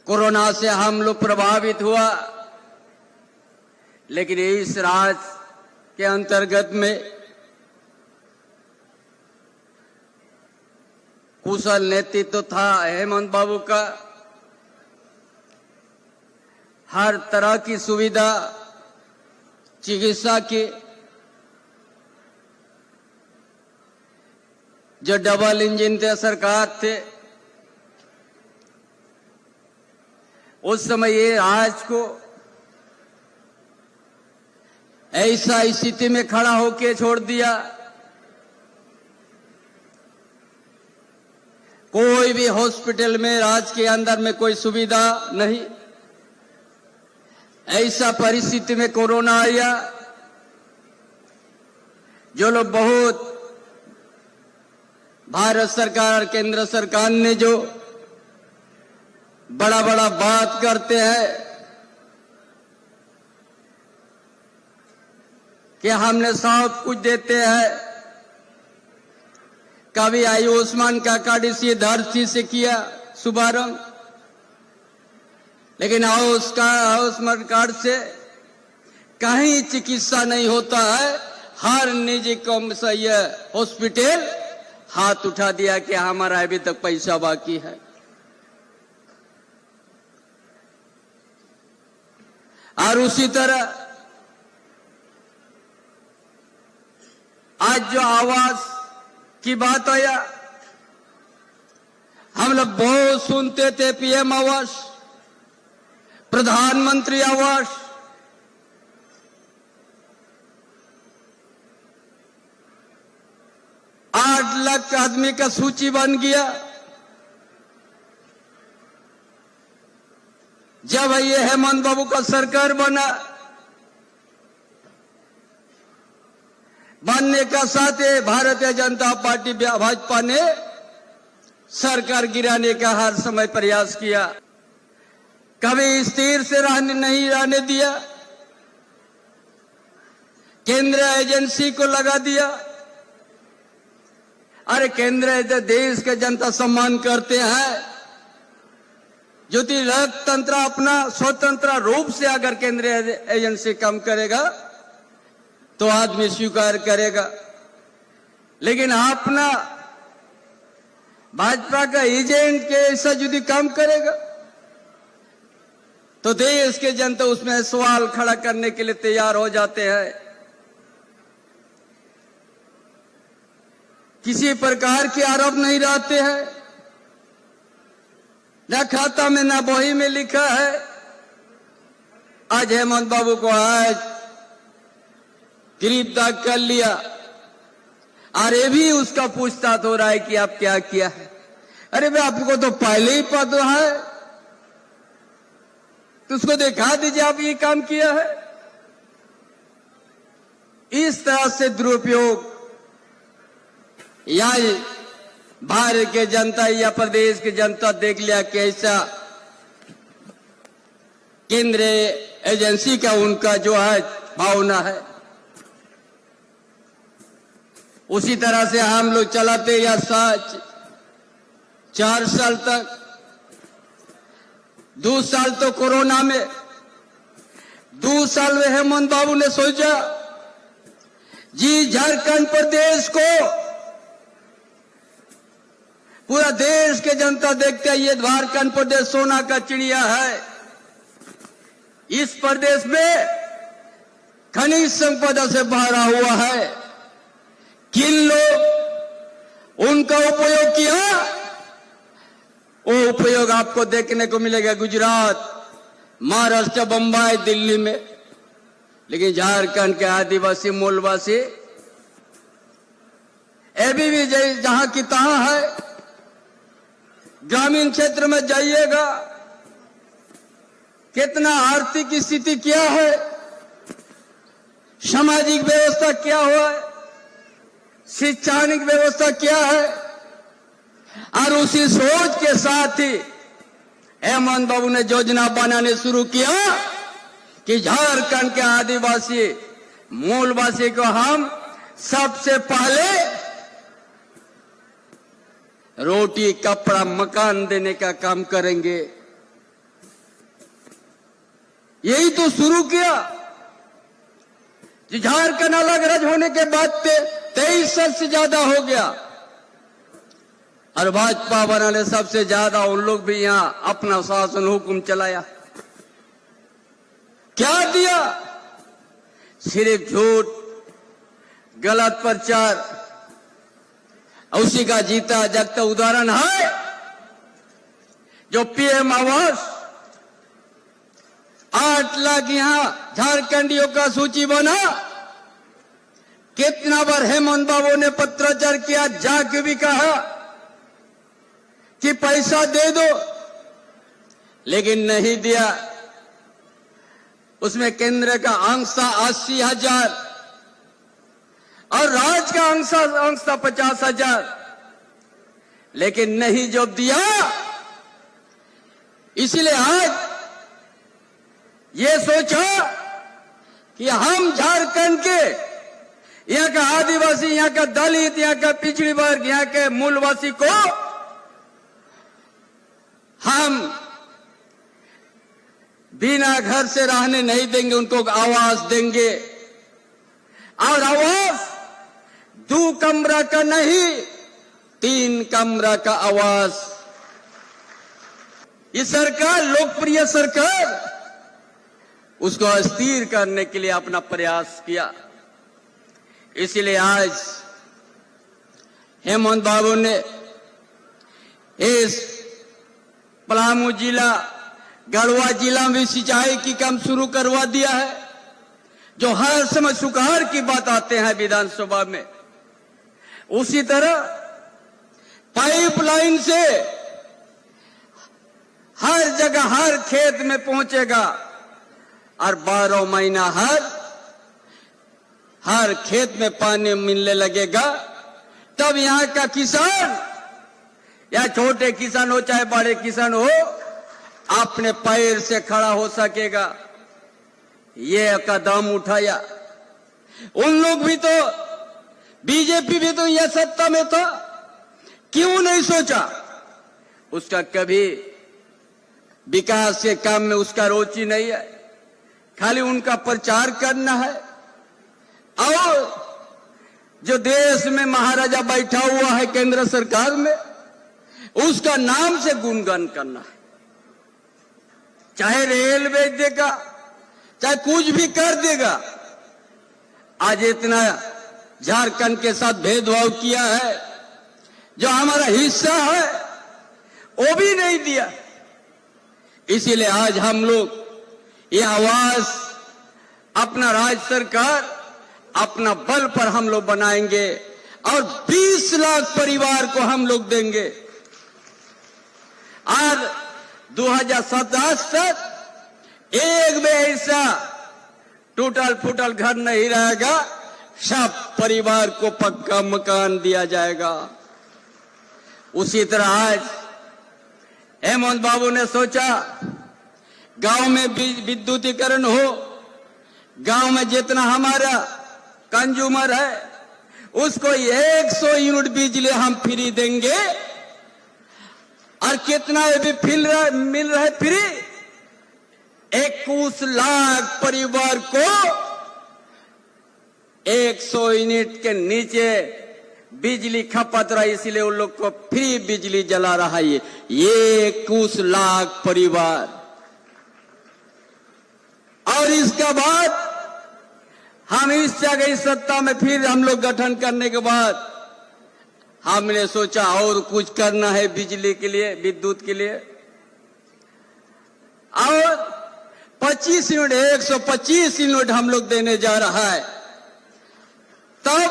Corona से हम लोग प्रभावित हुआ, लेकिन इस राज के अंतर्गत में कुशल नेतृत्व था हेमंत बाबू का। हर तरह की सुविधा चिकित्सा की जो डबल इंजन थे सरकार थे, उस समय ये आज को ऐसा स्थिति में खड़ा होके छोड़ दिया। कोई भी हॉस्पिटल में राज्य के अंदर में कोई सुविधा नहीं। ऐसा परिस्थिति में कोरोना आया। जो लोग बहुत भारत सरकार और केंद्र सरकार ने जो बड़ा बड़ा बात करते हैं कि हमने सब कुछ देते हैं, कभी आयुष्मान का कार्ड इसी धरती से किया शुभारंभ, लेकिन आयुष्मान कार्ड से कहीं चिकित्सा नहीं होता है। हर निजी हॉस्पिटल हाथ उठा दिया कि हमारा अभी तक पैसा बाकी है। और उसी तरह आज जो आवास की बात आया, हम लोग बहुत सुनते थे पीएम आवास, प्रधानमंत्री आवास, आठ लाख आदमी का सूची बन गया। जब ये हेमंत बाबू का सरकार बनने का साथ ही भारतीय जनता पार्टी भाजपा ने सरकार गिराने का हर समय प्रयास किया, कभी स्थिर से नहीं रहने दिया, केंद्रीय एजेंसी को लगा दिया। अरे केंद्र देश के जनता सम्मान करते हैं, जो लोकतंत्र अपना स्वतंत्र रूप से अगर केंद्रीय एजेंसी काम करेगा तो आदमी स्वीकार करेगा, लेकिन अपना भाजपा का एजेंट के ऐसा यदि काम करेगा तो देश के जनता उसमें सवाल खड़ा करने के लिए तैयार हो जाते हैं। किसी प्रकार के आरोप नहीं रहते हैं, न खाता में न बही में लिखा है। आज हेमंत बाबू को आज गिरफ्तार कर लिया, अरे भी उसका पूछताछ हो रहा है कि आप क्या किया है। अरे भाई आपको तो पहले ही पता है, तो उसको दिखा दीजिए आप ये काम किया है। इस तरह से दुरुपयोग या भारत के जनता या प्रदेश की जनता देख लिया कि ऐसा केंद्रीय एजेंसी का उनका जो है भावना है। उसी तरह से हम लोग चलाते या 4 साल तक, 2 साल तो कोरोना में, 2 साल में हेमंत बाबू ने सोचा जी झारखंड प्रदेश को पूरा देश के जनता देखते हैं ये झारखंड प्रदेश सोना का चिड़िया है। इस प्रदेश में खनिज संपदा से भरा हुआ है। किन लोग उनका उपयोग किया, वो उपयोग आपको देखने को मिलेगा गुजरात, महाराष्ट्र, बंबई, दिल्ली में। लेकिन झारखंड के आदिवासी मूलवासी अभी भी जहां की तहां है। ग्रामीण क्षेत्र में जाइएगा, कितना आर्थिक स्थिति क्या है, सामाजिक व्यवस्था क्या हुआ है, शैक्षणिक व्यवस्था क्या है। और उसी सोच के साथ ही हेमंत बाबू ने योजना बनाने शुरू किया कि झारखंड के आदिवासी मूलवासी को हम सबसे पहले रोटी, कपड़ा, मकान देने का काम करेंगे। यही तो शुरू किया। झारखंड अलग राज्य होने के बाद 23 साल से ज्यादा हो गया और भाजपा बनाने सबसे ज्यादा उन लोग भी यहां अपना शासन हुक्म चलाया। क्या दिया? सिर्फ झूठ, गलत प्रचार। उसी का जीता जागता उदाहरण है जो पीएम आवास 8 लाख यहां झारखंडियों का सूची बना। कितना बार हेमंत बाबू ने पत्राचार किया, जाके भी कहा कि पैसा दे दो, लेकिन नहीं दिया। उसमें केंद्र का अंश था 80,000 और राज्य का अंश था 50,000, लेकिन नहीं जो दिया। इसलिए आज ये सोचा कि हम झारखंड के, यहाँ का आदिवासी, यहाँ का दलित, यहाँ का पिछड़ी वर्ग, यहाँ के मूलवासी को हम बिना घर से रहने नहीं देंगे, उनको आवास देंगे। और आवास 2 कमरा का नहीं, 3 कमरा का आवास। ये सरकार, लोकप्रिय सरकार, उसको अस्थिर करने के लिए अपना प्रयास किया। इसलिए आज हेमंत बाबू ने इस पलामू जिला, गढ़वा जिला में सिंचाई की काम शुरू करवा दिया है, जो हर समय सुधार की बात आते हैं विधानसभा में। उसी तरह पाइपलाइन से हर जगह, हर खेत में पहुंचेगा और 12 महीना हर खेत में पानी मिलने लगेगा। तब यहाँ का किसान, या छोटे किसान हो चाहे बड़े किसान हो, अपने पैर से खड़ा हो सकेगा। ये कदम उठाया। उन लोग भी तो, बीजेपी भी तो यह सत्ता में था, क्यों नहीं सोचा? उसका कभी विकास के काम में उसका रुचि नहीं है, खाली उनका प्रचार करना है। और जो देश में महाराजा बैठा हुआ है केंद्र सरकार में, उसका नाम से गुणगान करना है। चाहे रेल बेच देगा, चाहे कुछ भी कर देगा। आज इतना झारखंड के साथ भेदभाव किया है, जो हमारा हिस्सा है वो भी नहीं दिया। इसीलिए आज हम लोग ये आवास अपना राज्य सरकार, अपना बल पर हम लोग बनाएंगे और 20 लाख परिवार को हम लोग देंगे। आज 2027 तक एक भी ऐसा टूटल फूटल घर नहीं रहेगा, सब परिवार को पक्का मकान दिया जाएगा। उसी तरह आज हेमंत बाबू ने सोचा गांव में विद्युतीकरण हो, गांव में जितना हमारा कंज्यूमर है उसको 100 यूनिट बिजली हम फ्री देंगे। और कितना ये भी मिल रहा है फ्री? 21 लाख परिवार को 100 यूनिट के नीचे बिजली खपत रहा, इसलिए उन लोग को फ्री बिजली जला रहा है ये 21 लाख परिवार। और इसके बाद हम इस जगह इस सत्ता में फिर हम लोग गठन करने के बाद हमने सोचा और कुछ करना है बिजली के लिए, विद्युत के लिए। और 25 यूनिट, 125 यूनिट हम लोग देने जा रहा है। तब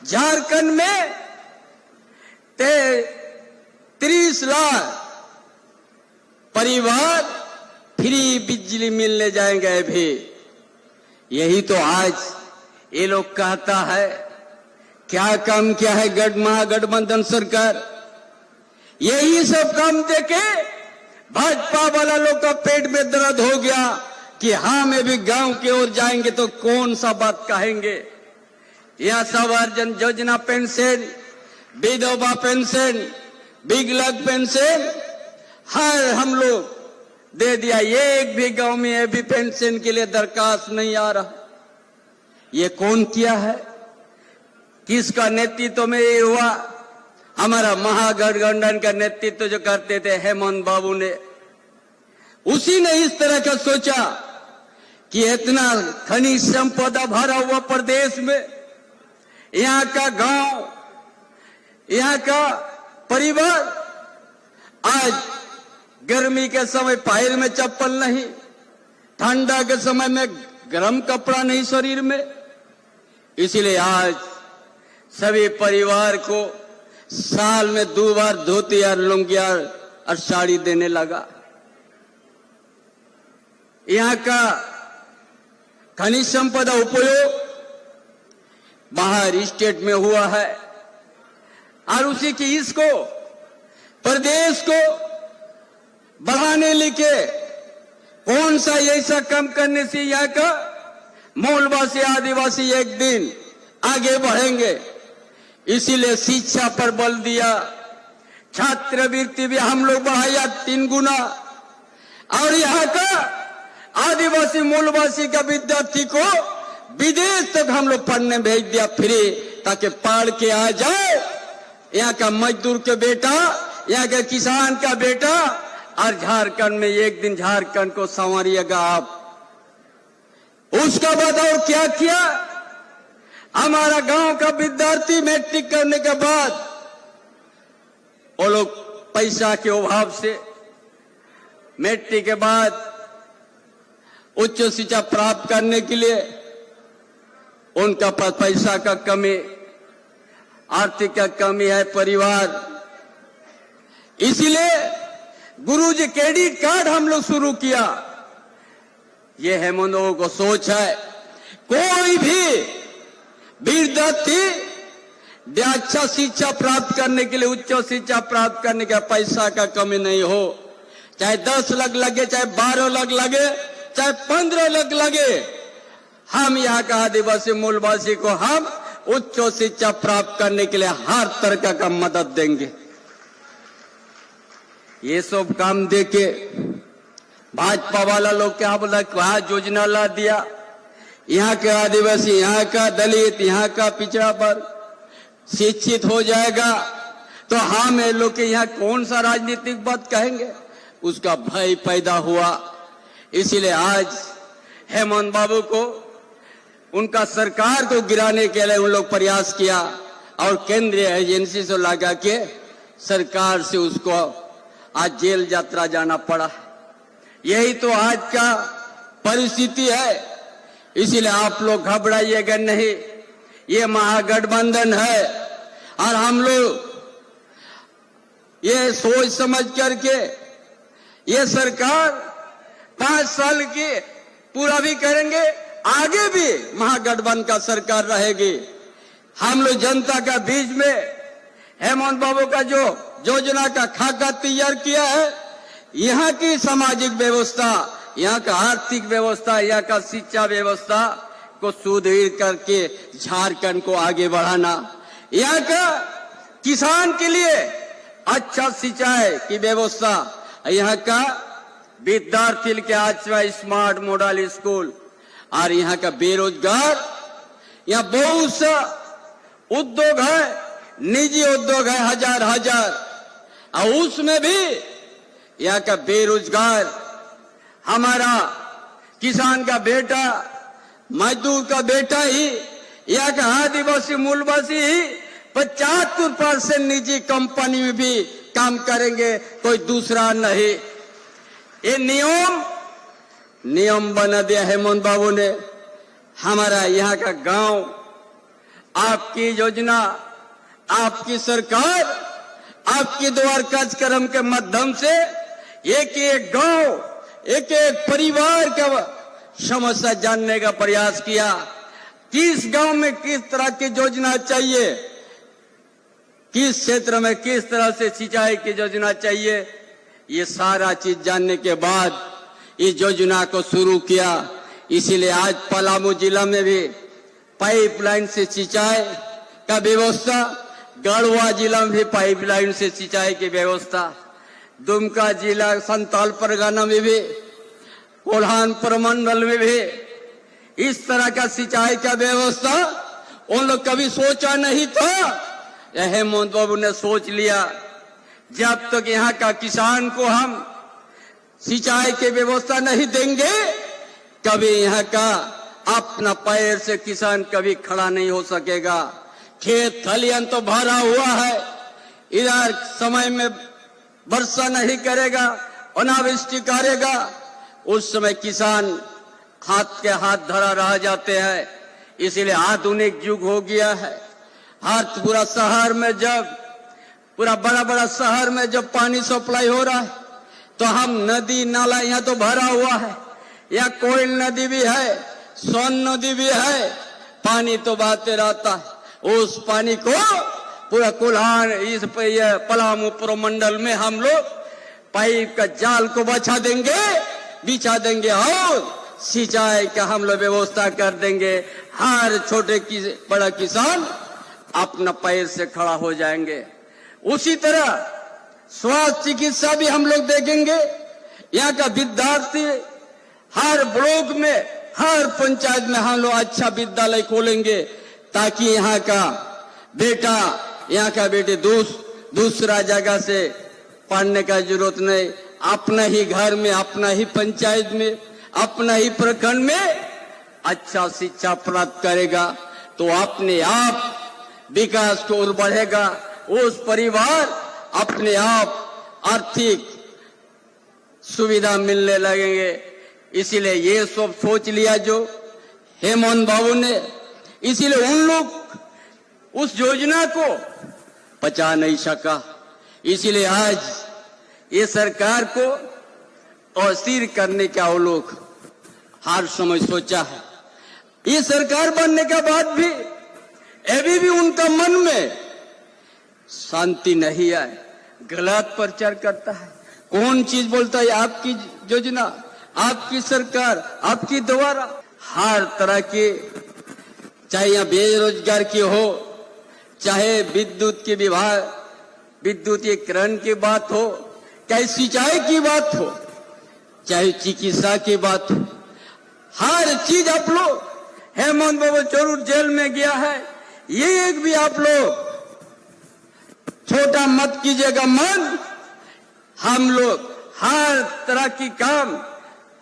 झारखंड में 30 लाख परिवार फ्री बिजली मिलने जाएंगे अभी। यही तो आज ये लोग कहता है, क्या काम किया है महागठबंधन सरकार? यही सब काम देके भाजपा वाला लोग का पेट में दर्द हो गया कि हाँ मैं भी गांव की ओर जाएंगे तो कौन सा बात कहेंगे। यह सर्वजन योजना पेंशन, विधवा पेंशन, विकलांग पेंशन, हर हम लोग दे दिया। एक भी गांव में अभी पेंशन के लिए दरखास्त नहीं आ रहा। ये कौन किया है? किसका नेतृत्व में ये हुआ? हमारा महागठबंधन का नेतृत्व जो करते थे हेमंत बाबू ने, उसी ने इस तरह का सोचा कि इतना खनिज संपदा भरा हुआ प्रदेश में, यहाँ का गांव, यहाँ का परिवार आज गर्मी के समय पैर में चप्पल नहीं, ठंडा के समय में गर्म कपड़ा नहीं शरीर में, इसलिए आज सभी परिवार को साल में 2 बार धोती और लुंगिया और साड़ी देने लगा। यहाँ का खनिज संपदा उपयोग बाहर स्टेट में हुआ है और उसी की इसको प्रदेश को बढ़ाने लेके कौन सा ऐसा कम करने से यहाँ का मूलवासी आदिवासी एक दिन आगे बढ़ेंगे। इसीलिए शिक्षा पर बल दिया, छात्रवृत्ति भी हम लोग बढ़ाया 3 गुना, और यहाँ का आदिवासी मूलवासी का विद्यार्थी को विदेश तक हम लोग पढ़ने भेज दिया फ्री, ताकि पढ़ के आ जाए। यहाँ का मजदूर के बेटा, यहाँ के किसान का बेटा, और झारखंड में एक दिन झारखंड को संवारिएगा आप। उसका बाद और क्या किया? हमारा गांव का विद्यार्थी मैट्रिक करने के बाद वो लोग पैसा के अभाव से मैट्रिक के बाद उच्च शिक्षा प्राप्त करने के लिए उनका पास पैसा का कमी, आर्थिक का कमी है परिवार, इसलिए गुरुजी क्रेडिट कार्ड हम लोग शुरू किया। ये हेमंत बाबू को सोच है, कोई भी विद्यार्थी अच्छा शिक्षा प्राप्त करने के लिए, उच्च शिक्षा प्राप्त करने का पैसा का कमी नहीं हो, चाहे 10 लाख लगे, चाहे 12 लाख लगे, चाहे 15 लाख लगे, हम यहाँ का आदिवासी मूलवासी को हम उच्च शिक्षा प्राप्त करने के लिए हर तरह का मदद देंगे। ये सब काम देके भाजपा वाला लोग क्या बोला, क्या योजना ला दिया, यहाँ के आदिवासी, यहाँ का दलित, यहाँ का पिछड़ा वर्ग शिक्षित हो जाएगा, तो हम ये लोग के यहाँ कौन सा राजनीतिक बात कहेंगे, उसका भय पैदा हुआ। इसीलिए आज हेमंत बाबू को, उनका सरकार को गिराने के लिए उन लोग प्रयास किया और केंद्रीय एजेंसी से लगा के सरकार से उसको आज जेल यात्रा जाना पड़ा। यही तो आज का परिस्थिति है। इसीलिए आप लोग घबराइएगा नहीं, ये महागठबंधन है और हम लोग ये सोच समझ करके ये सरकार 5 साल की पूरा भी करेंगे, आगे भी महागठबंधन का सरकार रहेगी। हम लोग जनता का बीच में हेमंत बाबू का जो योजना का खाका तैयार किया है, यहाँ की सामाजिक व्यवस्था, यहाँ का आर्थिक व्यवस्था, यहाँ का शिक्षा व्यवस्था को सुदृढ़ करके झारखंड को आगे बढ़ाना, यहाँ का किसान के लिए अच्छा सिंचाई की व्यवस्था, यहाँ का विद्यार्थी के अच्छा स्मार्ट मॉडल स्कूल, और यहाँ का बेरोजगार, यहाँ बहुत सा उद्योग है, निजी उद्योग है हजार, और उसमें भी यहाँ का बेरोजगार, हमारा किसान का बेटा, मजदूर का बेटा ही, यहाँ का आदिवासी मूलवासी ही 75% निजी कंपनी में भी काम करेंगे, कोई दूसरा नहीं। ये नियम बना दिया हेमंत बाबू ने। हमारा यहाँ का गांव, आपकी योजना, आपकी सरकार, आपकी द्वार कार्यक्रम के माध्यम से एक एक गांव, एक एक परिवार का समस्या जानने का प्रयास किया। किस गांव में किस तरह की योजना चाहिए, किस क्षेत्र में किस तरह से सिंचाई की योजना चाहिए, ये सारा चीज जानने के बाद इस योजना को शुरू किया। इसीलिए आज पलामू जिला में भी पाइपलाइन से सिंचाई का व्यवस्था, गढ़वा जिला में भी पाइपलाइन से सिंचाई की व्यवस्था, दुमका जिला संताल परगना में भी, कोल्हान प्रमंडल में भी इस तरह का सिंचाई का व्यवस्था उन लोग कभी सोचा नहीं था। हेमंत बाबू ने सोच लिया, जब तक यहाँ का किसान को हम सिंचाई की व्यवस्था नहीं देंगे, कभी यहाँ का अपना पैर से किसान कभी खड़ा नहीं हो सकेगा। खेत खलियान तो भरा हुआ है, इधर समय में वर्षा नहीं करेगा, अनावृष्टि करेगा, उस समय किसान हाथ के हाथ धरा रह जाते हैं। इसलिए आधुनिक युग हो गया है। हर पूरा शहर में जब पूरा बड़ा बड़ा शहर में जब पानी सप्लाई हो रहा है, तो हम नदी नाला यहाँ तो भरा हुआ है, या कोयल नदी भी है, सोन नदी भी है, पानी तो बहते रहता है। उस पानी को पूरा कोल्हान इस पलामू प्रमंडल में हम लोग पाइप का जाल को बिछा देंगे और सिंचाई का हम लोग व्यवस्था कर देंगे। हर छोटे बड़ा किसान अपना पैर से खड़ा हो जाएंगे। उसी तरह स्वास्थ्य चिकित्सा भी हम लोग देखेंगे। यहाँ का विद्यार्थी हर ब्लॉक में, हर पंचायत में हम लोग अच्छा विद्यालय खोलेंगे, ताकि यहाँ का बेटा, यहाँ का बेटे दूसरा जगह से पढ़ने का जरूरत नहीं, अपना ही घर में, अपना ही पंचायत में, अपना ही प्रखंड में अच्छा शिक्षा प्राप्त करेगा, तो अपने आप विकास की ओर बढ़ेगा। उस परिवार अपने आप आर्थिक सुविधा मिलने लगेंगे। इसीलिए ये सब सोच लिया जो हेमंत बाबू ने, इसीलिए उन लोग उस योजना को पचा नहीं सका। इसीलिए आज ये सरकार को अस्थिर करने का वो लोग हर समय सोचा है। ये सरकार बनने के बाद भी अभी भी उनका मन में शांति नहीं आए, गलत प्रचार करता है। कौन चीज बोलता है आपकी योजना, आपकी सरकार, आपकी द्वारा, हर तरह की, चाहे यहाँ बेरोजगार की हो, चाहे विद्युत के विभाग, विद्युतीकरण की बात हो, चाहे सिंचाई की बात हो, चाहे चिकित्सा की बात हो, हर चीज आप लोग, हेमंत बाबू जरूर जेल में गया है, ये एक भी आप लोग छोटा मत कीजिएगा मन। हम लोग हर तरह की काम,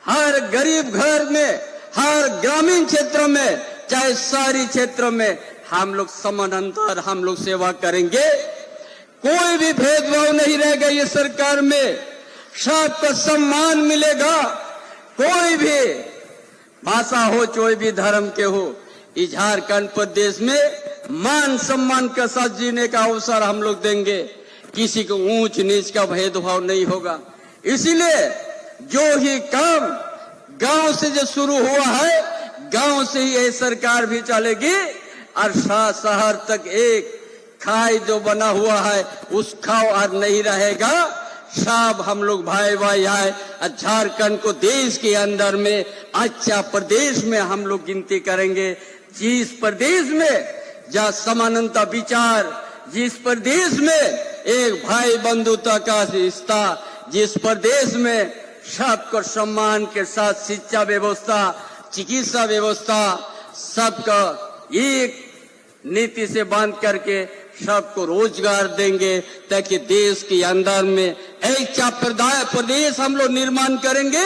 हर गरीब घर में, हर ग्रामीण क्षेत्रों में, चाहे शहरी क्षेत्रों में, हम लोग समानांतर हम लोग सेवा करेंगे। कोई भी भेदभाव नहीं रहेगा ये सरकार में, सबका सम्मान मिलेगा। कोई भी भाषा हो, कोई भी धर्म के हो, इस झारखंड प्रदेश में मान सम्मान के साथ जीने का अवसर हम लोग देंगे। किसी को ऊंच नीच का भेदभाव नहीं होगा। इसीलिए जो ही काम गांव से जो शुरू हुआ है, गांव से ही ये सरकार भी चलेगी, और शहर तक एक खाई जो बना हुआ है उस खाओ और नहीं रहेगा। सब हम लोग भाई भाई है। झारखंड को देश के अंदर में अच्छा प्रदेश में हम लोग गिनती करेंगे। जिस प्रदेश में जहाँ समानता विचार, जिस प्रदेश में एक भाई बंधुता का रिश्ता, जिस प्रदेश में सबको सम्मान के साथ शिक्षा व्यवस्था, चिकित्सा व्यवस्था, सबका एक नीति से बांध करके सबको रोजगार देंगे, ताकि देश के अंदर में एक प्रदेश हम लोग निर्माण करेंगे।